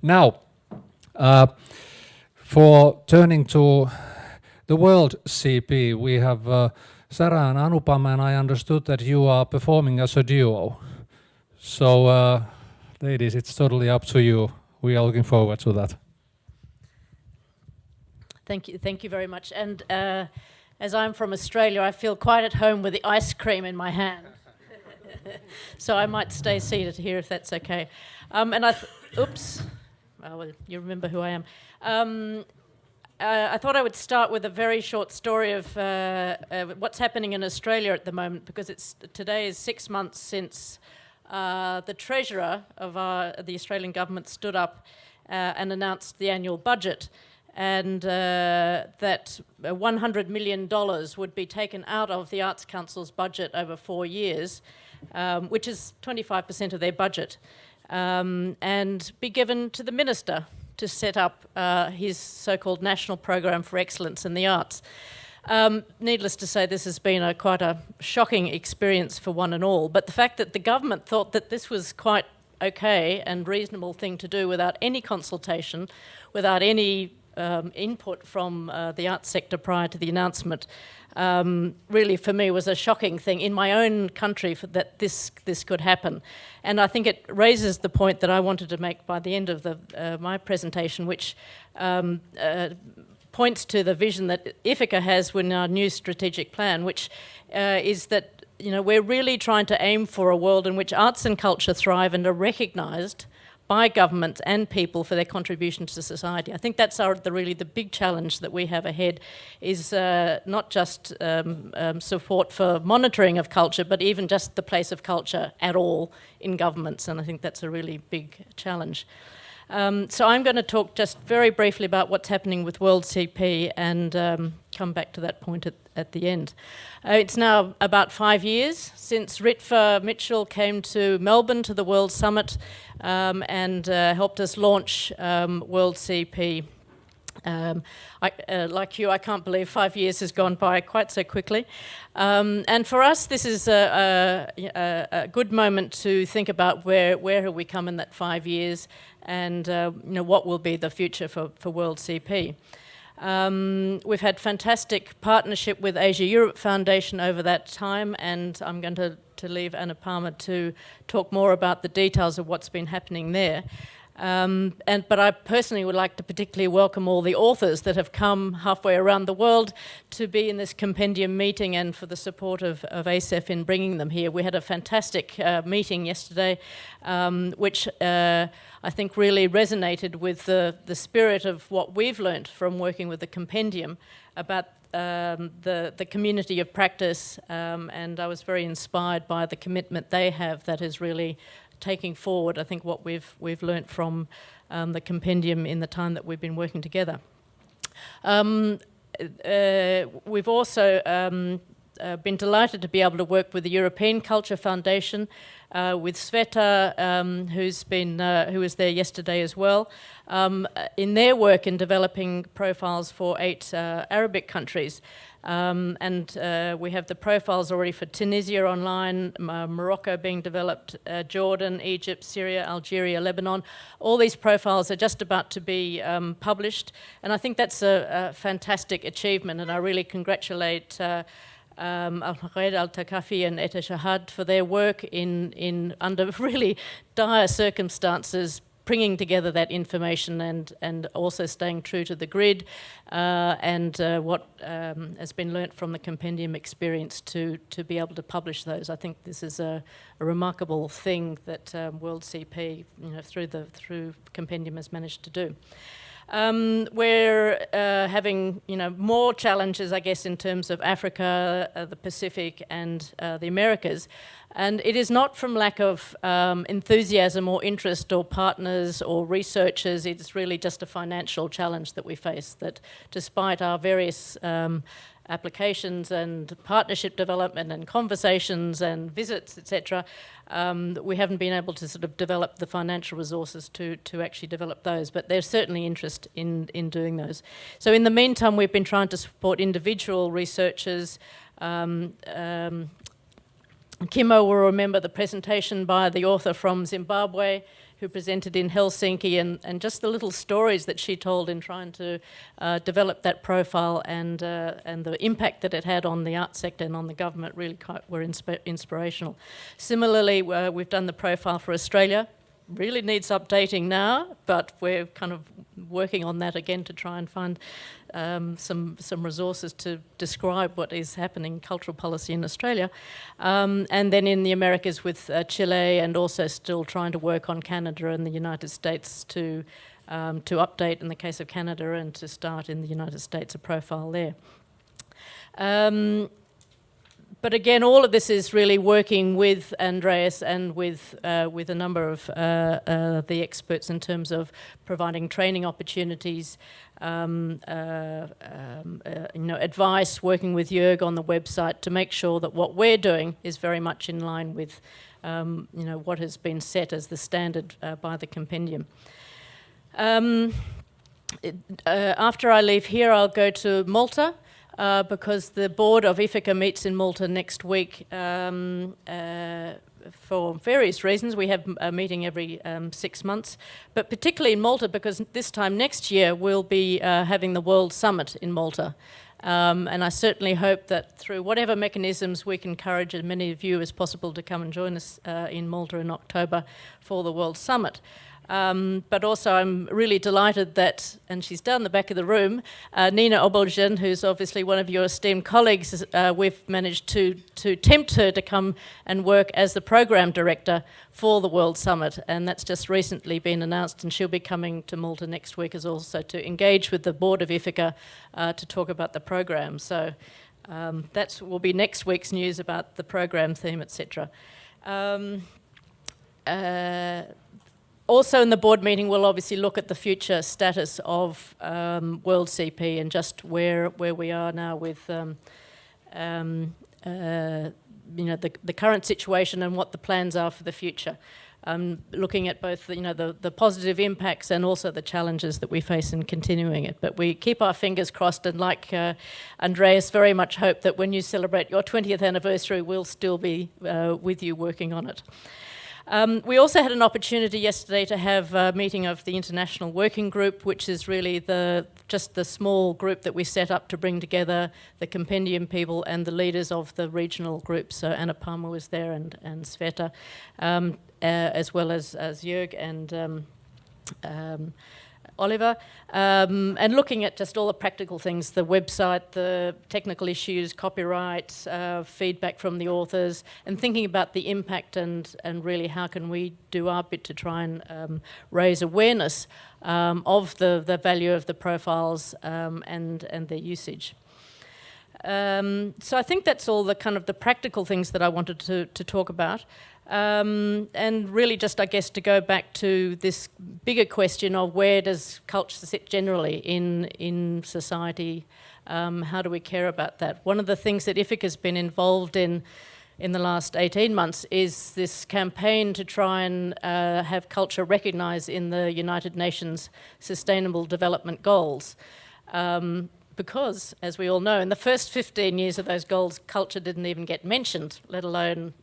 Now, for turning to the WorldCP, we have Sarah and Anupama, and I understood that you are performing as a duo. So, ladies, it's totally up to you. We are looking forward to that. Thank you very much. And as I'm from Australia, I feel quite at home with the ice cream in my hand. So I might stay seated here if that's okay. Oops. Well, you remember who I am. I thought I would start with a very short story of what's happening in Australia at the moment, because today is 6 months since the Treasurer of the Australian government stood up and announced the annual budget, and that $100 million would be taken out of the Arts Council's budget over 4 years, which is 25% of their budget, and be given to the Minister to set up his so-called National Program for Excellence in the Arts. Needless to say, this has been quite a shocking experience for one and all, but the fact that the government thought that this was quite okay and reasonable thing to do without any consultation, without any input from the arts sector prior to the announcement, really for me was a shocking thing in my own country that this could happen. And I think it raises the point that I wanted to make by the end of my presentation, which points to the vision that IFACCA has in our new strategic plan, which is that we're really trying to aim for a world in which arts and culture thrive and are recognised by governments and people for their contribution to society. I think that's really the big challenge that we have ahead, is not just support for monitoring of culture, but even just the place of culture at all in governments, and I think that's a really big challenge. So I'm going to talk just very briefly about what's happening with WorldCP and come back to that point at the end. It's now about 5 years since Ritva Mitchell came to Melbourne to the World Summit and helped us launch WorldCP. Like you, I can't believe 5 years has gone by quite so quickly. And for us, this is a good moment to think about where have we come in that 5 years, and what will be the future for WorldCP. We've had fantastic partnership with Asia Europe Foundation over that time, and I'm going to leave Anupama to talk more about the details of what's been happening there. But I personally would like to particularly welcome all the authors that have come halfway around the world to be in this Compendium meeting, and for the support of ASEF in bringing them here. We had a fantastic meeting yesterday, which I think really resonated with the spirit of what we've learnt from working with the Compendium about the community of practice, and I was very inspired by the commitment they have that is really taking forward, I think, what we've learnt from the Compendium in the time that we've been working together. We've also been delighted to be able to work with the European Culture Foundation, with Sveta, who was there yesterday as well, in their work in developing profiles for 8 Arabic countries. And we have the profiles already for Tunisia online, Morocco being developed, Jordan, Egypt, Syria, Algeria, Lebanon. All these profiles are just about to be published, and I think that's a fantastic achievement, and I really congratulate Al-Ghaid Al-Takafi and Etta Shahad for their work in under really dire circumstances, bringing together that information and also staying true to the grid, and what has been learnt from the Compendium experience to be able to publish those. I think this is a remarkable thing that WorldCP, through Compendium, has managed to do. We're having more challenges, I guess, in terms of Africa, the Pacific, and the Americas. And it is not from lack of enthusiasm or interest or partners or researchers. It's really just a financial challenge that we face, that despite our various applications and partnership development and conversations and visits, etc., we haven't been able to sort of develop the financial resources to actually develop those, but there's certainly interest in doing those. So in the meantime, we've been trying to support individual researchers. Kimo will remember the presentation by the author from Zimbabwe, who presented in Helsinki, and just the little stories that she told in trying to develop that profile and the impact that it had on the art sector and on the government really were inspirational. Similarly, we've done the profile for Australia. Really needs updating now, but we're kind of working on that again to try and find some resources to describe what is happening in cultural policy in Australia. And then in the Americas with Chile, and also still trying to work on Canada and the United States to update in the case of Canada and to start in the United States a profile there. But again, all of this is really working with Andreas and with a number of the experts in terms of providing training opportunities, advice, working with Jörg on the website to make sure that what we're doing is very much in line with what has been set as the standard by the Compendium. After I leave here, I'll go to Malta. Because the board of IFACCA meets in Malta next week for various reasons. We have a meeting every 6 months, but particularly in Malta because this time next year we'll be having the World Summit in Malta. And I certainly hope that through whatever mechanisms we can encourage as many of you as possible to come and join us in Malta in October for the World Summit. But also I'm really delighted that, and she's down the back of the room, Nina Oboljen, who's obviously one of your esteemed colleagues, we've managed to tempt her to come and work as the program director for the World Summit, and that's just recently been announced, and she'll be coming to Malta next week as also to engage with the board of IFACCA to talk about the program. So that will be next week's news about the program theme, etc. Also in the board meeting, we'll obviously look at the future status of WorldCP and just where we are now with the current situation and what the plans are for the future. Looking at both the positive impacts and also the challenges that we face in continuing it. But we keep our fingers crossed, and like Andreas, very much hope that when you celebrate your 20th anniversary, we'll still be with you working on it. We also had an opportunity yesterday to have a meeting of the International Working Group, which is really just the small group that we set up to bring together the Compendium people and the leaders of the regional groups. So Anupama was there and Sveta, as well as Jörg and Oliver, and looking at just all the practical things, the website, the technical issues, copyright, feedback from the authors, and thinking about the impact and really how can we do our bit to try and raise awareness of the value of the profiles and their usage. So I think that's all the kind of the practical things that I wanted to talk about. And really just, I guess, to go back to this bigger question of where does culture sit generally in society? How do we care about that? One of the things that IFACCA has been involved in the last 18 months is this campaign to try and have culture recognised in the United Nations Sustainable Development Goals. Because, as we all know, in the first 15 years of those goals, culture didn't even get mentioned, let alone,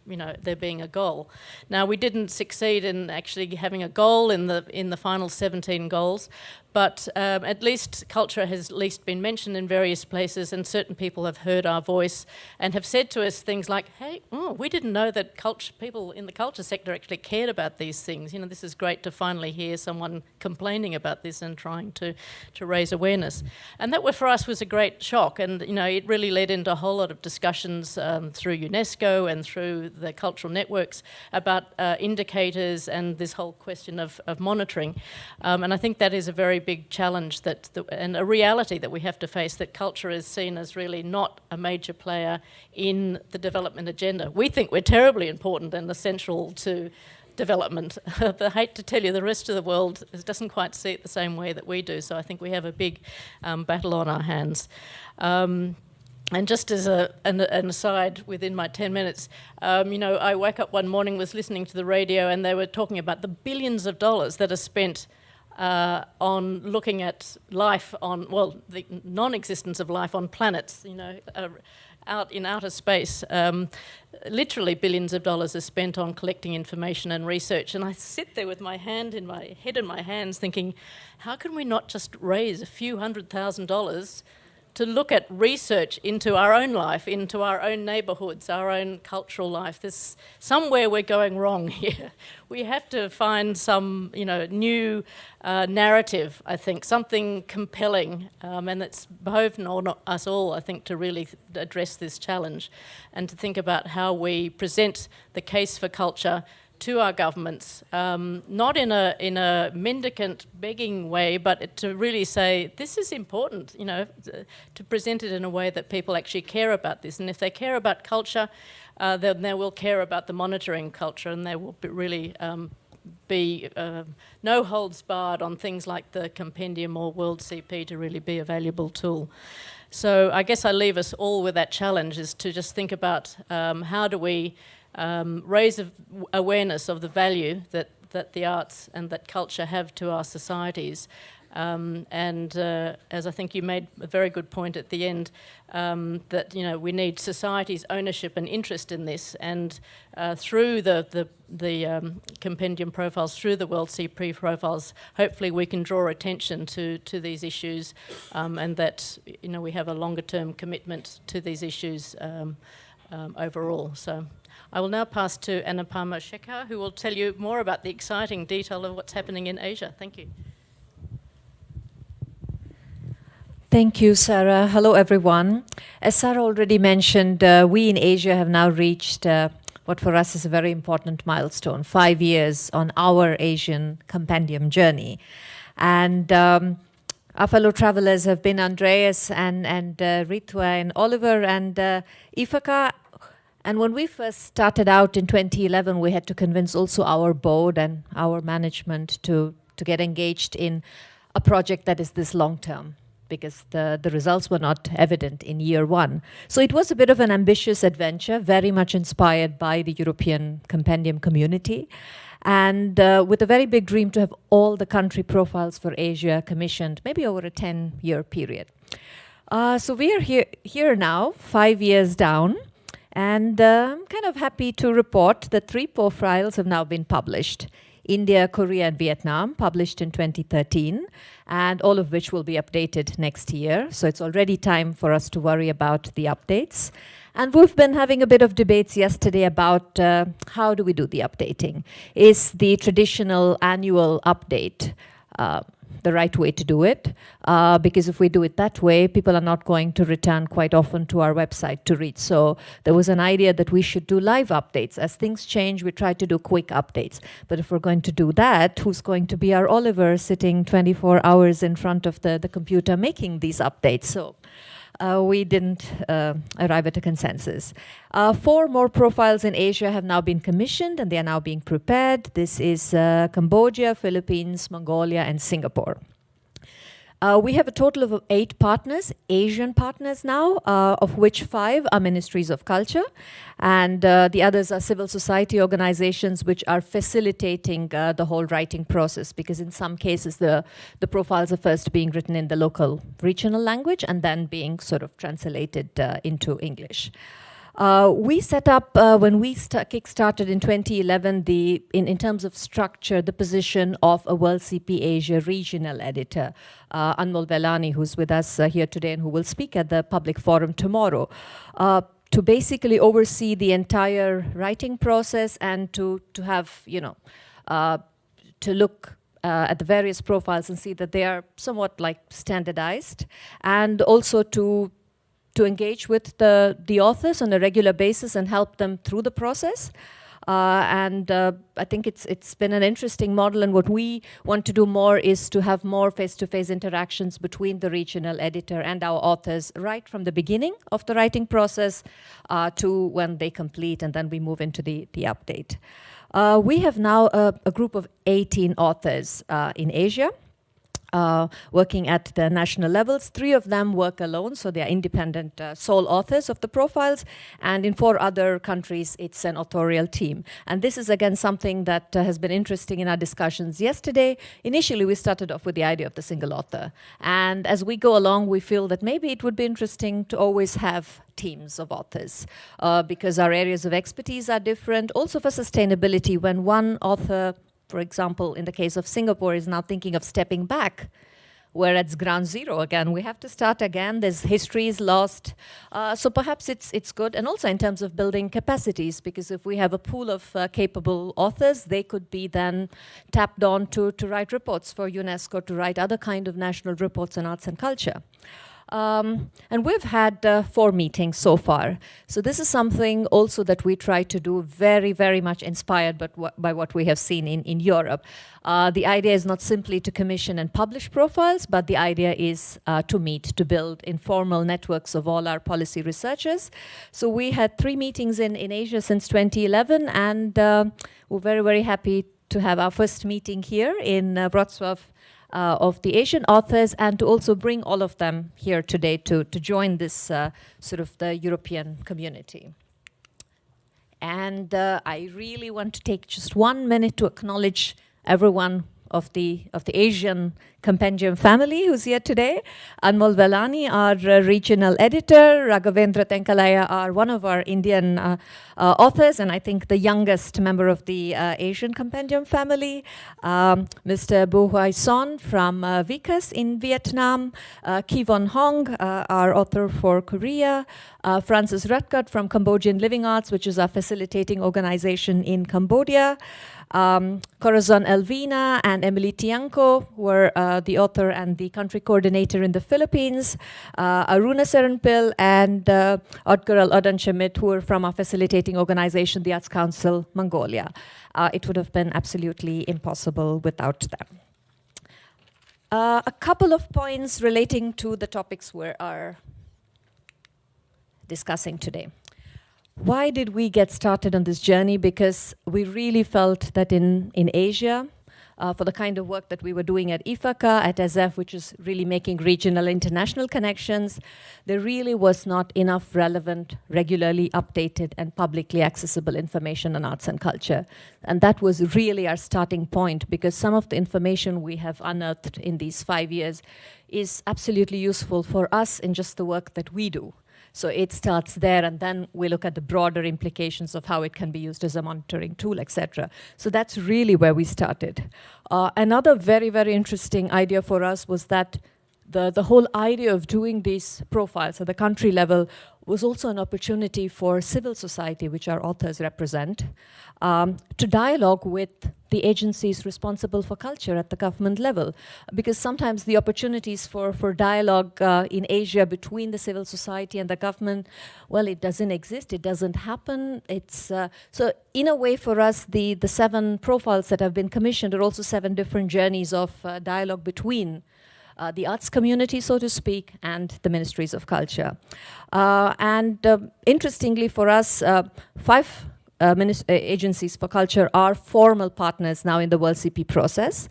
there being a goal. Now, we didn't succeed in actually having a goal in the final 17 goals, but at least culture has at least been mentioned in various places, and certain people have heard our voice and have said to us things like, hey, we didn't know that people in the culture sector actually cared about these things. This is great to finally hear someone complaining about this and trying to raise awareness. And that for us was a great shock, and it really led into a whole lot of discussions through UNESCO and through the cultural networks about indicators and this whole question of monitoring. And I think that is a very big challenge and a reality that we have to face, that culture is seen as really not a major player in the development agenda. We think we're terribly important and essential to development. But I hate to tell you, the rest of the world doesn't quite see it the same way that we do. So I think we have a big battle on our hands. And just as an aside within my 10 minutes, I woke up one morning, was listening to the radio, and they were talking about the billions of dollars that are spent on looking at life the non-existence of life on planets, out in outer space. Literally billions of dollars are spent on collecting information and research, and I sit there with my head in my hands thinking, how can we not just raise a few $100,000 to look at research into our own life, into our own neighbourhoods, our own cultural life? There's somewhere we're going wrong here. We have to find some, new narrative, I think, something compelling, and it's behoved on us all, I think, to really address this challenge and to think about how we present the case for culture to our governments, not in a mendicant begging way, but to really say this is important, to present it in a way that people actually care about this. And if they care about culture, then they will care about the monitoring culture, and they will really be no holds barred on things like the Compendium or WorldCP to really be a valuable tool. So I guess I leave us all with that challenge, is to just think about how do we raise awareness of the value that the arts and that culture have to our societies. As I think you made a very good point at the end, that we need society's ownership and interest in this, and through the Compendium profiles, through the WorldCP profiles, hopefully we can draw attention to these issues, and that we have a longer term commitment to these issues overall. So I will now pass to Anupama Sekhar, who will tell you more about the exciting detail of what's happening in Asia. Thank you. Thank you, Sarah. Hello, everyone. As Sarah already mentioned, we in Asia have now reached what for us is a very important milestone, 5 years on our Asian Compendium journey. And our fellow travelers have been Andreas and Ritwa and Oliver and IFACCA. And when we first started out in 2011, we had to convince also our board and our management to get engaged in a project that is this long-term, because the results were not evident in year one. So it was a bit of an ambitious adventure, very much inspired by the European Compendium community, and with a very big dream to have all the country profiles for Asia commissioned, maybe over a 10-year period. So we are here now, 5 years down, and I'm kind of happy to report that 3 profiles have now been published. India, Korea, and Vietnam, published in 2013, and all of which will be updated next year. So it's already time for us to worry about the updates. And we've been having a bit of debates yesterday about how do we do the updating? Is the traditional annual update the right way to do it? Because if we do it that way, people are not going to return quite often to our website to read. So there was an idea that we should do live updates. As things change, we try to do quick updates. But if we're going to do that, who's going to be our Oliver sitting 24 hours in front of the computer making these updates? So we didn't arrive at a consensus. 4 more profiles in Asia have now been commissioned, and they are now being prepared. This is Cambodia, Philippines, Mongolia, and Singapore. We have a total of 8 partners, Asian partners now, of which 5 are ministries of culture, and the others are civil society organizations which are facilitating the whole writing process, because in some cases the profiles are first being written in the local regional language and then being sort of translated into English. We set up, when we kick-started in 2011, in terms of structure, the position of a WorldCP Asia regional editor, Anmol Velani, who's with us here today and who will speak at the public forum tomorrow, to basically oversee the entire writing process and to have, to look at the various profiles and see that they are somewhat like standardized, and also to engage with the authors on a regular basis and help them through the process. I think it's been an interesting model, and what we want to do more is to have more face-to-face interactions between the regional editor and our authors right from the beginning of the writing process to when they complete, and then we move into the update. We have now a group of 18 authors in Asia. working at the national levels. 3 of them work alone, so they are independent sole authors of the profiles, and in 4 other countries it's an authorial team. And this is again something that has been interesting in our discussions yesterday. Initially we started off with the idea of the single author, and as we go along we feel that maybe it would be interesting to always have teams of authors because our areas of expertise are different. Also for sustainability, when one author, for example, in the case of Singapore, is now thinking of stepping back, where it's ground zero again. We have to start again. There's history is lost. So perhaps it's good. And also in terms of building capacities, because if we have a pool of capable authors, they could be then tapped on to write reports for UNESCO, to write other kind of national reports on arts and culture. And we've had 4 meetings so far. So this is something also that we try to do, very, very much inspired by what we have seen in Europe. The idea is not simply to commission and publish profiles, but the idea is to meet, to build informal networks of all our policy researchers. So we had 3 meetings in Asia since 2011, and we're very, very happy to have our first meeting here in Wroclaw of the Asian authors, and to also bring all of them here today to join this sort of the European community. And I really want to take just 1 minute to acknowledge everyone of the Asian Compendium family who's here today. Anmol Velani, our regional editor, Raghavendra Tenkalaya, one of our Indian authors, and I think the youngest member of the Asian Compendium family, Mr. Bu Huai Son from Vicas in Vietnam, Kivon Hong, our author for Korea, Francis Rutgert from Cambodian Living Arts, which is our facilitating organization in Cambodia, Corazon Elvina and Emily Tianco were the author and the country coordinator in the Philippines, Aruna Serenpil and Odgaral Odanchemit, who were from our facilitating organization, the Arts Council Mongolia. It would have been absolutely impossible without them. A couple of points relating to the topics we are discussing today. Why did we get started on this journey? Because we really felt that in Asia, for the kind of work that we were doing at IFACCA, at ASEF, which is really making regional international connections, there really was not enough relevant, regularly updated and publicly accessible information on arts and culture. And that was really our starting point, because some of the information we have unearthed in these 5 years is absolutely useful for us in just the work that we do. So it starts there, and then we look at the broader implications of how it can be used as a monitoring tool, etc. So that's really where we started. Another very, very interesting idea for us was that the whole idea of doing these profiles at the country level was also an opportunity for civil society, which our authors represent, to dialogue with the agencies responsible for culture at the government level. Because sometimes the opportunities for dialogue in Asia between the civil society and the government, well, it doesn't exist, it doesn't happen. It's so in a way for us, the 7 profiles that have been commissioned are also 7 different journeys of dialogue between the arts community, so to speak, and the ministries of culture. Interestingly for us, 5 agencies for culture are formal partners now in the WorldCP process.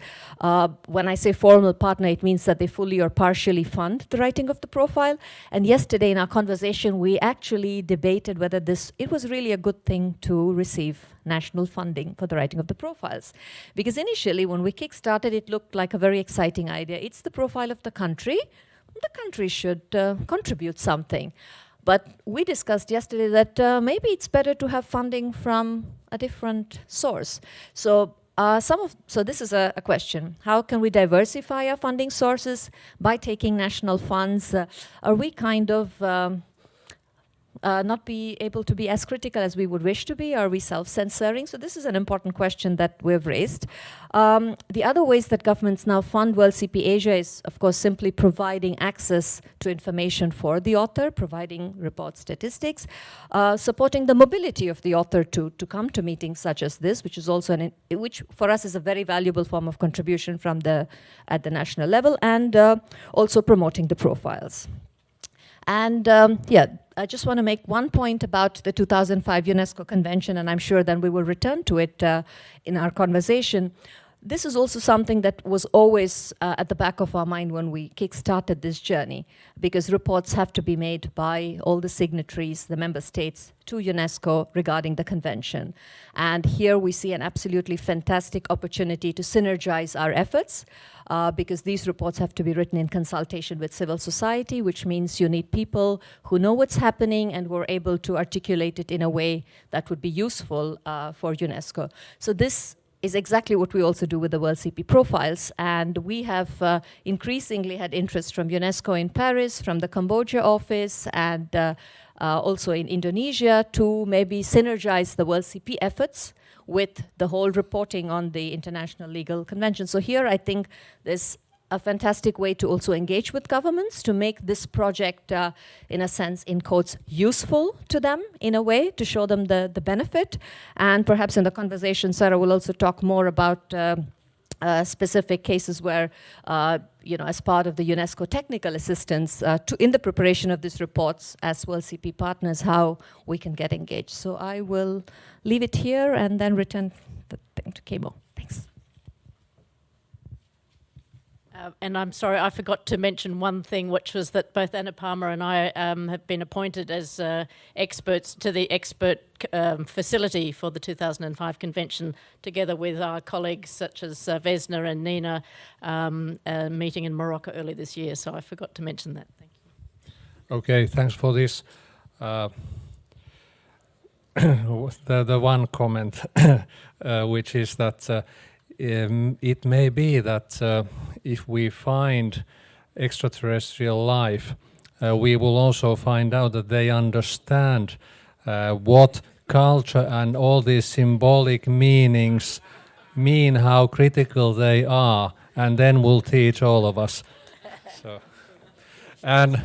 When I say formal partner, it means that they fully or partially fund the writing of the profile. And yesterday in our conversation, we actually debated whether it was really a good thing to receive national funding for the writing of the profiles. Because initially, when we kickstarted, it looked like a very exciting idea. It's the profile of the country. The country should contribute something. But we discussed yesterday that maybe it's better to have funding from a different source. So this is a question. How can we diversify our funding sources by taking national funds? Are we kind of not be able to be as critical as we would wish to be? Are we self-censoring? So this is an important question that we've raised. The other ways that governments now fund WorldCP Asia is, of course, simply providing access to information for the author, providing report statistics, supporting the mobility of the author to come to meetings such as this, which is also which for us is a very valuable form of contribution at the national level, and also promoting the profiles. And I just want to make one point about the 2005 UNESCO Convention, and I'm sure then we will return to it in our conversation. this is also something that was always at the back of our mind when we kick-started this journey, because reports have to be made by all the signatories, the member states, to UNESCO regarding the convention. And here we see an absolutely fantastic opportunity to synergize our efforts, because these reports have to be written in consultation with civil society, which means you need people who know what's happening and who are able to articulate it in a way that would be useful for UNESCO. So this is exactly what we also do with the WorldCP profiles, and we have increasingly had interest from UNESCO in Paris, from the Cambodia office, and also in Indonesia to maybe synergize the WorldCP efforts with the whole reporting on the International Legal Convention. So here I think there's a fantastic way to also engage with governments to make this project, in a sense, in quotes, useful to them in a way, to show them the benefit. And perhaps in the conversation, Sarah will also talk more about specific cases where, as part of the UNESCO technical assistance in the preparation of these reports as WorldCP partners, how we can get engaged. So I will leave it here and then return the thing to Kemo. Thanks. And I'm sorry, I forgot to mention one thing, which was that both Anupama and I have been appointed as experts to the expert facility for the 2005 convention, together with our colleagues such as Vesna and Nina, meeting in Morocco early this year. So I forgot to mention that. Thank you. Okay, thanks for this. The one comment, which is that it may be that if we find extraterrestrial life, we will also find out that they understand what culture and all these symbolic meanings mean, how critical they are, and then we'll teach all of us. So, and